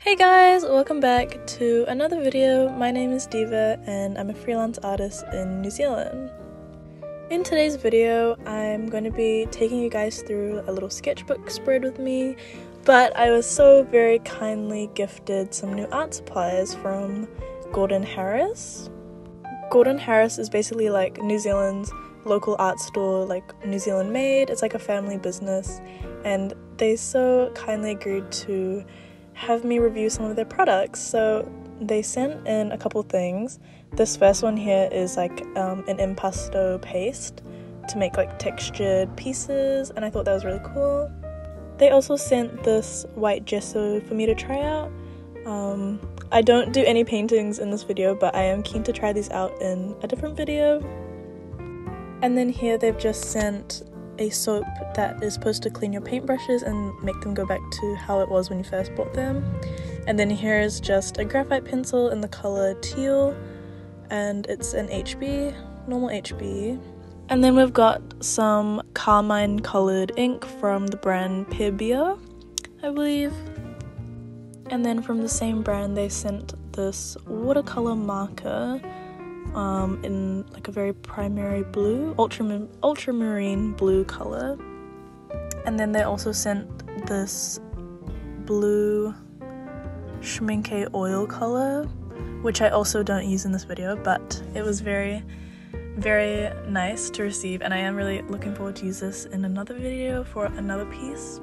Hey guys, welcome back to another video. My name is Diva and I'm a freelance artist in New Zealand. In today's video, I'm going to be taking you guys through a little sketchbook spread with me, but I was so very kindly gifted some new art supplies from Gordon Harris. Gordon Harris is basically like New Zealand's local art store, like New Zealand made. It's like a family business, and they so kindly agreed to have me review some of their products. So they sent in a couple things. This first one here is like an impasto paste to make like textured pieces, and I thought that was really cool. They also sent this white gesso for me to try out. I don't do any paintings in this video, but I am keen to try these out in a different video. And then here they've just sent a soap that is supposed to clean your paintbrushes and make them go back to how it was when you first bought them. And then here's just a graphite pencil in the color teal, and it's an HB, normal HB. And then we've got some carmine colored ink from the brand Perbia, I believe. And then from the same brand they sent this watercolor marker in like a very primary blue, ultramarine blue color. And then they also sent this blue schminke oil color, which I also don't use in this video, but it was very, very nice to receive, and I am really looking forward to use this in another video for another piece.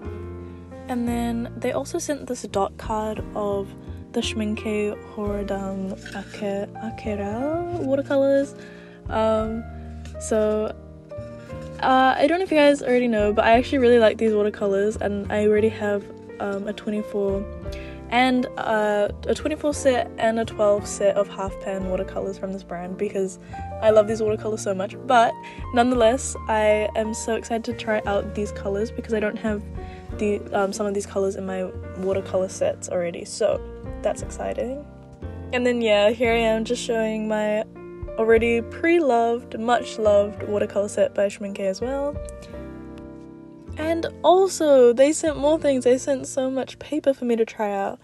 And then they also sent this dot card of the Schminke Horadam Aquarelle watercolors. I don't know if you guys already know, but I actually really like these watercolors, and I already have a 24 set and a 12 set of half pan watercolors from this brand because I love these watercolors so much. But nonetheless, I am so excited to try out these colors because I don't have some of these colors in my watercolor sets already, so that's exciting. And then yeah, here I am just showing my already pre-loved, much loved watercolor set by Schminke as well. And also they sent more things. They sent so much paper for me to try out.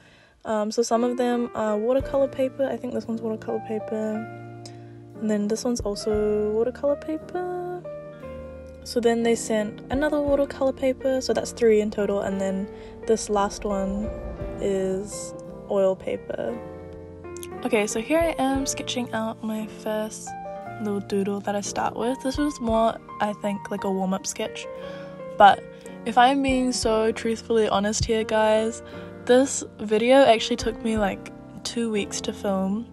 So some of them are watercolor paper. I think this one's watercolor paper, and then this one's also watercolor paper. So then they sent another watercolor paper, so that's 3 in total, and then this last one is oil paper. Okay, so here I am sketching out my first little doodle that I start with. This was more, I think, like a warm-up sketch, but if I'm being so truthfully honest here, guys, this video actually took me like 2 weeks to film,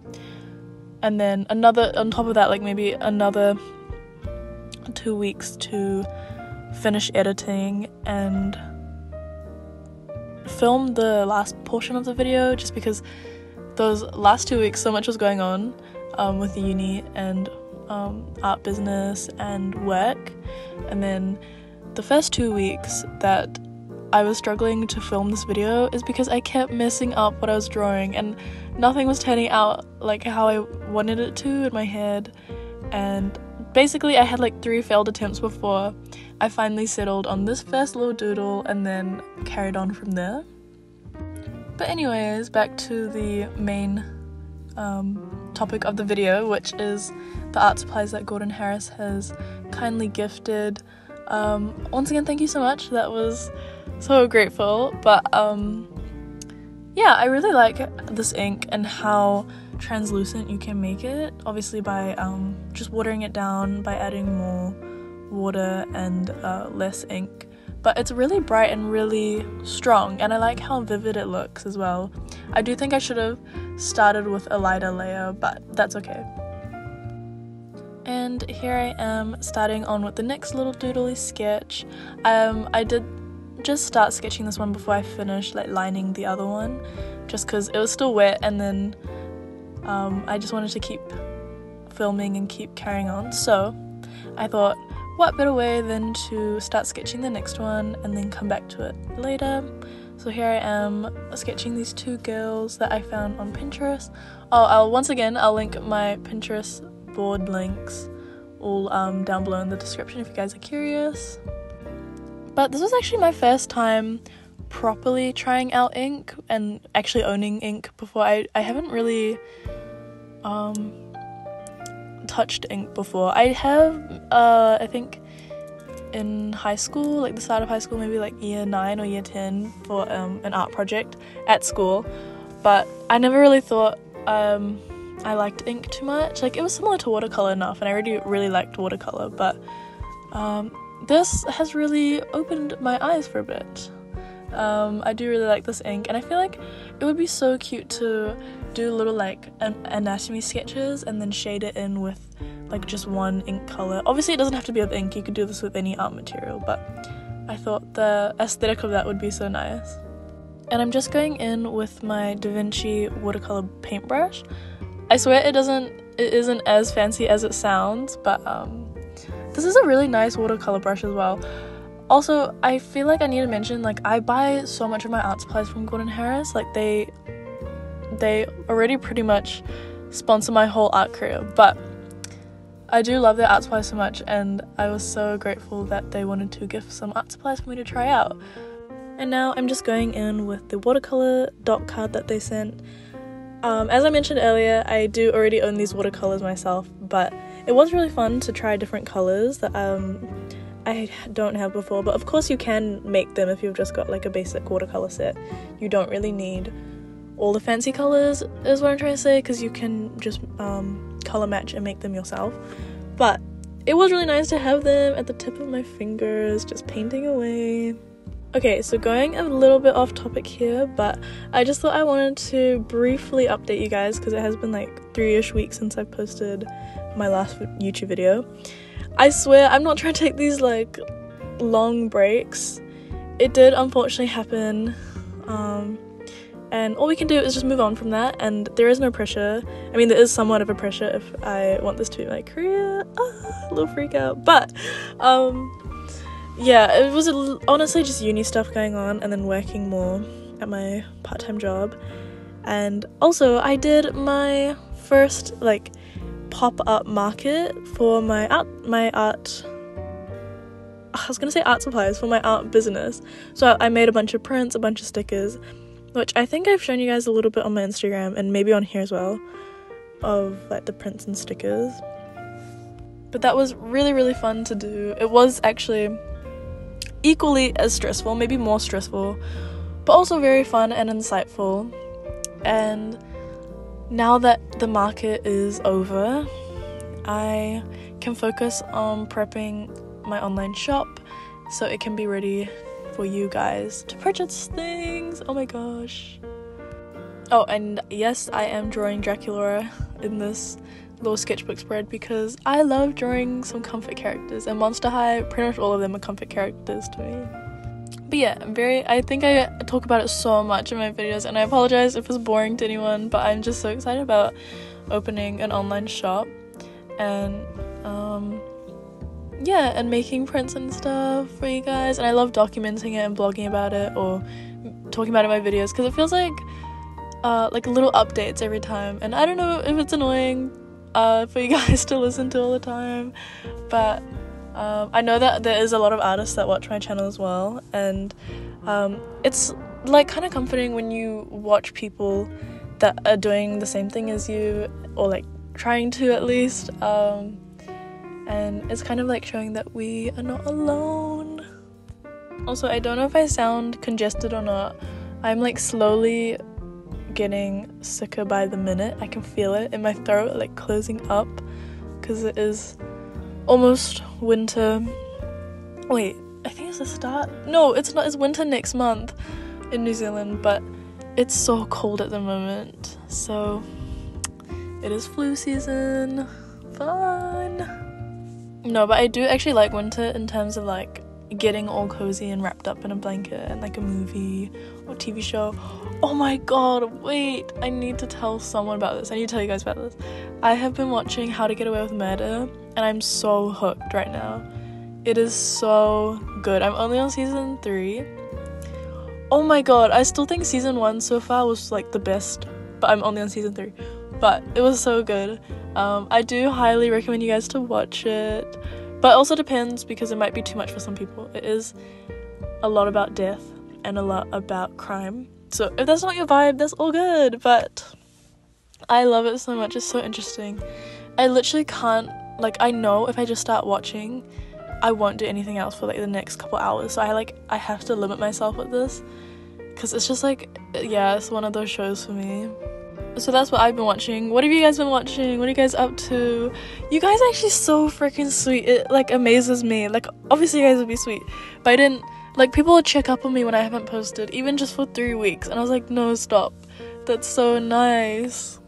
and then another, on top of that, like maybe another 2 weeks to finish editing and film the last portion of the video, just because those last 2 weeks so much was going on with uni and art business and work. And then the first 2 weeks that I was struggling to film this video is because I kept messing up what I was drawing and nothing was turning out like how I wanted it to in my head. And basically I had like 3 failed attempts before I finally settled on this first little doodle and then carried on from there. But anyways, back to the main topic of the video, which is the art supplies that Gordon Harris has kindly gifted. Once again, thank you so much. That was so grateful. But yeah, I really like this ink and how translucent you can make it, obviously by just watering it down by adding more water and less ink, but it's really bright and really strong, and I like how vivid it looks as well. I do think I should have started with a lighter layer, but that's okay. And here I am starting on with the next little doodly sketch. I did just start sketching this one before I finished like lining the other one, just because it was still wet, and then I just wanted to keep filming and keep carrying on, so I thought, what better way than to start sketching the next one and then come back to it later. So here I am sketching these 2 girls that I found on Pinterest. I'll link my Pinterest board links all down below in the description if you guys are curious. But this was actually my first time properly trying out ink and actually owning ink before. I haven't really touched ink before. I have I think in high school, like the start of high school, maybe like year 9 or year 10 for an art project at school, but I never really thought I liked ink too much. Like, it was similar to watercolor enough, and I really liked watercolor, but this has really opened my eyes for a bit. I do really like this ink, and I feel like it would be so cute to do little like anatomy sketches and then shade it in with like just one ink color. Obviously it doesn't have to be with ink, you could do this with any art material, but I thought the aesthetic of that would be so nice. And I'm just going in with my Da Vinci watercolor paintbrush. I swear it isn't as fancy as it sounds, but this is a really nice watercolor brush as well. Also, I feel like I need to mention, like, I buy so much of my art supplies from Gordon Harris. Like, they already pretty much sponsor my whole art career, but I do love their art supplies so much, and I was so grateful that they wanted to gift some art supplies for me to try out. And now I'm just going in with the watercolor dot card that they sent. As I mentioned earlier, I do already own these watercolors myself, but it was really fun to try different colors that I don't have before. But of course you can make them if you've just got like a basic watercolor set. You don't really need all the fancy colors, is what I'm trying to say, because you can just color match and make them yourself. But it was really nice to have them at the tip of my fingers, just painting away. Okay, so going a little bit off topic here, but I just thought I wanted to briefly update you guys, because it has been like 3-ish weeks since I've posted my last YouTube video. I swear I'm not trying to take these like long breaks. It did unfortunately happen, and all we can do is just move on from that, and there is no pressure. I mean, there is somewhat of a pressure if I want this to be my career. A little freak out, but yeah, it was honestly just uni stuff going on, and then working more at my part-time job. And also I did my first like pop-up market for my art supplies for my art business. So I made a bunch of prints, a bunch of stickers, which I think I've shown you guys a little bit on my Instagram and maybe on here as well, of like the prints and stickers. But that was really, really fun to do. It was actually equally as stressful, maybe more stressful, but also very fun and insightful. And now that the market is over, I can focus on prepping my online shop so it can be ready for you guys to purchase things. Oh my gosh. Oh, and yes, I am drawing Dracula in this little sketchbook spread because I love drawing some comfort characters, and Monster High, pretty much all of them are comfort characters to me. But yeah, I think I talk about it so much in my videos, and I apologize if it's boring to anyone, but I'm just so excited about opening an online shop and yeah, and making prints and stuff for you guys. And I love documenting it and blogging about it or talking about it in my videos, because it feels like little updates every time, and I don't know if it's annoying for you guys to listen to all the time, but I know that there is a lot of artists that watch my channel as well, and it's like kind of comforting when you watch people that are doing the same thing as you, or like trying to at least, and it's kind of like showing that we are not alone. Also, I don't know if I sound congested or not. I'm like slowly getting sicker by the minute. I can feel it in my throat, like closing up, because it is almost winter. Wait, I think it's the start. No, it's not. It's winter next month in New Zealand, but it's so cold at the moment, so it is flu season. Fun. No, but I do actually like winter in terms of like getting all cozy and wrapped up in a blanket and like a movie or TV show. Oh my god, wait, I need to tell someone about this. I need to tell you guys about this. I have been watching How to Get Away with Murder, and I'm so hooked right now. It is so good. I'm only on season 3. Oh my god, I still think season 1 so far was like the best, but I'm only on season 3. But it was so good. I do highly recommend you guys to watch it, but it also depends, because it might be too much for some people. It is a lot about death, and a lot about crime. So if that's not your vibe, that's all good, but I love it so much. It's so interesting. I literally can't, like, I know if I just start watching, I won't do anything else for like the next couple hours. So I have to limit myself with this, because it's just like, yeah, it's one of those shows for me. So that's what I've been watching. What have you guys been watching? What are you guys up to? You guys are actually so freaking sweet. It like amazes me. Like, obviously you guys would be sweet, but I didn't, like, people would check up on me when I haven't posted, even just for 3 weeks, and I was like, no, stop. That's so nice.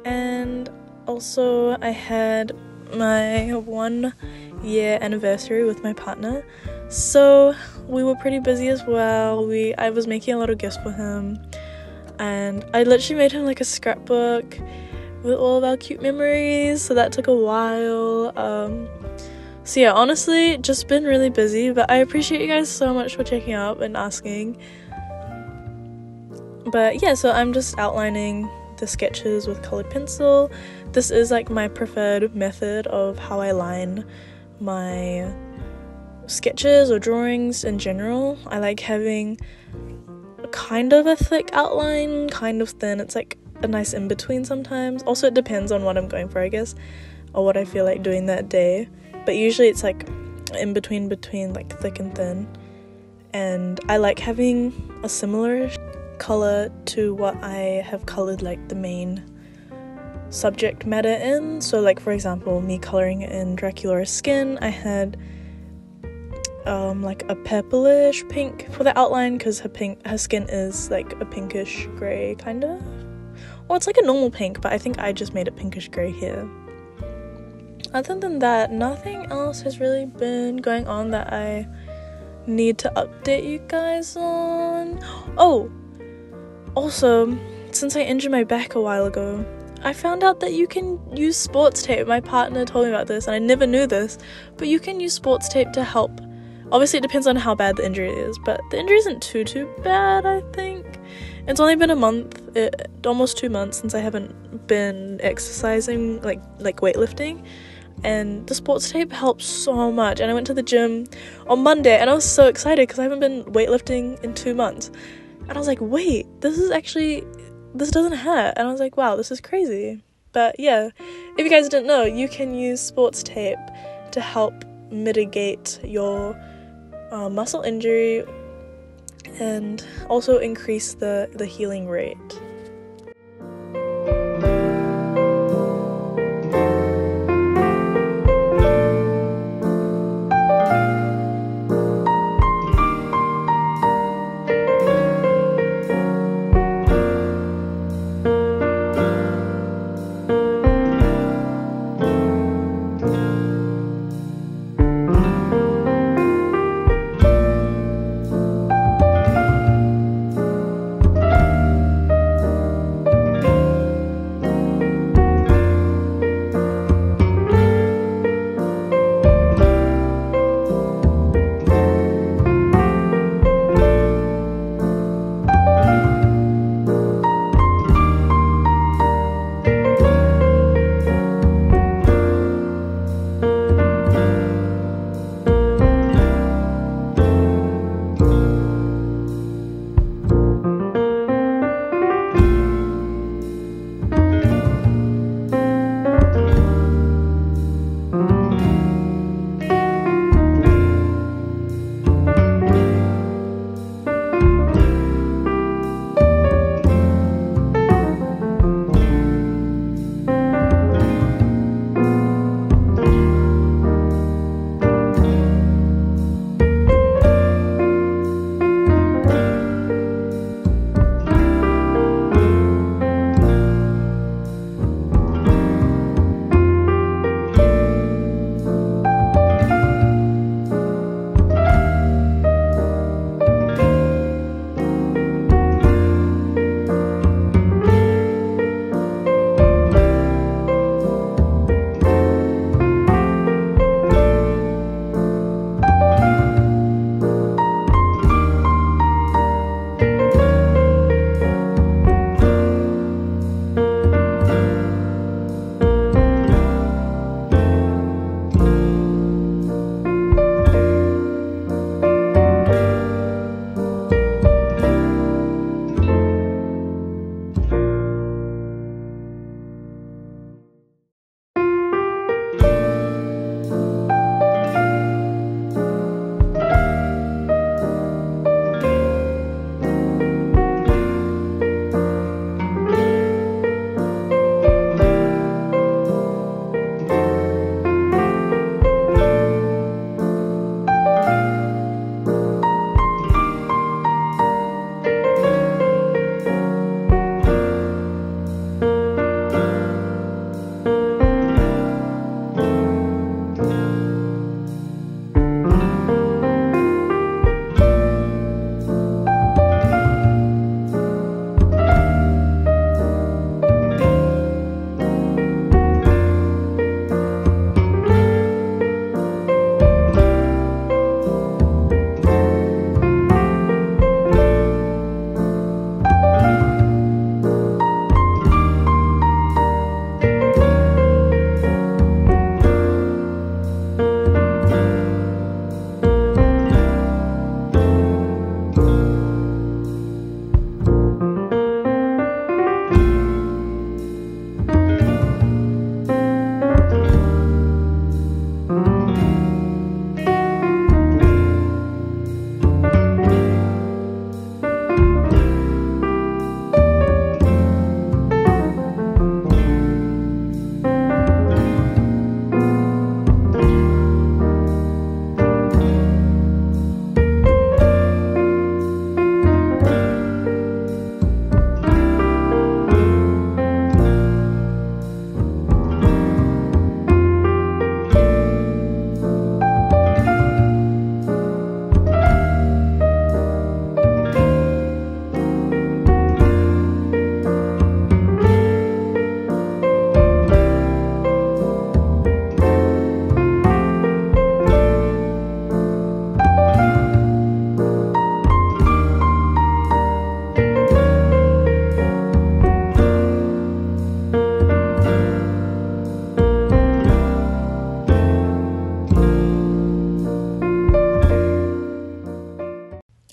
And also I had my 1 year anniversary with my partner, so we were pretty busy as well. I was making a lot of gifts for him, and I literally made him like a scrapbook with all of our cute memories, so that took a while. So yeah, honestly, just been really busy, but I appreciate you guys so much for checking up and asking. But yeah, so I'm just outlining the sketches with colored pencil. This is like my preferred method of how I line my sketches or drawings in general. I like having kind of a thick outline, kind of thin. It's like a nice in-between sometimes. Also, it depends on what I'm going for, I guess, or what I feel like doing that day. But usually it's like in between like thick and thin. And I like having a similar color to what I have colored like the main subject matter in. So like, for example, me coloring in Dracula's skin, I had like a purplish pink for the outline, because her skin is like a pinkish grey kind of, or it's like a normal pink, but I think I just made it pinkish grey here. Other than that, nothing else has really been going on that I need to update you guys on. Oh, also, since I injured my back a while ago, I found out that you can use sports tape. My partner told me about this, and I never knew this, but you can use sports tape to help. Obviously, it depends on how bad the injury is, but the injury isn't too bad, I think. It's only been a month, almost 2 months, since I haven't been exercising, like weightlifting, and the sports tape helps so much. And I went to the gym on Monday, and I was so excited because I haven't been weightlifting in 2 months. And I was like, wait, this doesn't hurt. And I was like, wow, this is crazy. But yeah, if you guys didn't know, you can use sports tape to help mitigate your muscle injury and also increase the healing rate.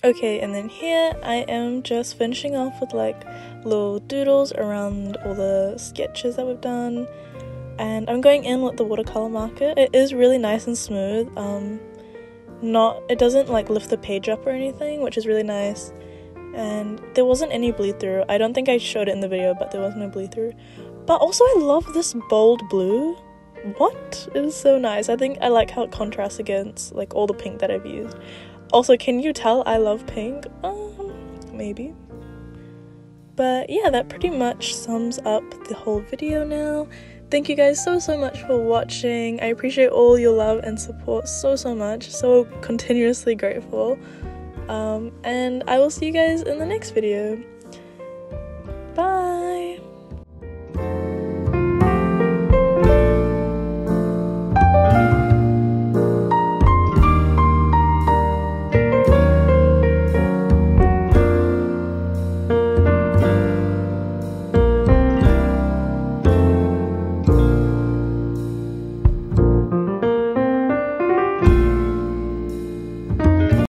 Okay, and then here I am just finishing off with like little doodles around all the sketches that we've done, and I'm going in with the watercolor marker. It is really nice and smooth. It doesn't like lift the page up or anything, which is really nice. And there wasn't any bleed through. I don't think I showed it in the video, but there was no bleed through. But also I love this bold blue. What? It is so nice. I think I like how it contrasts against like all the pink that I've used. Also, can you tell I love pink? Maybe. But yeah, that pretty much sums up the whole video now. Thank you guys so much for watching. I appreciate all your love and support so much. So continuously grateful. And I will see you guys in the next video. Bye!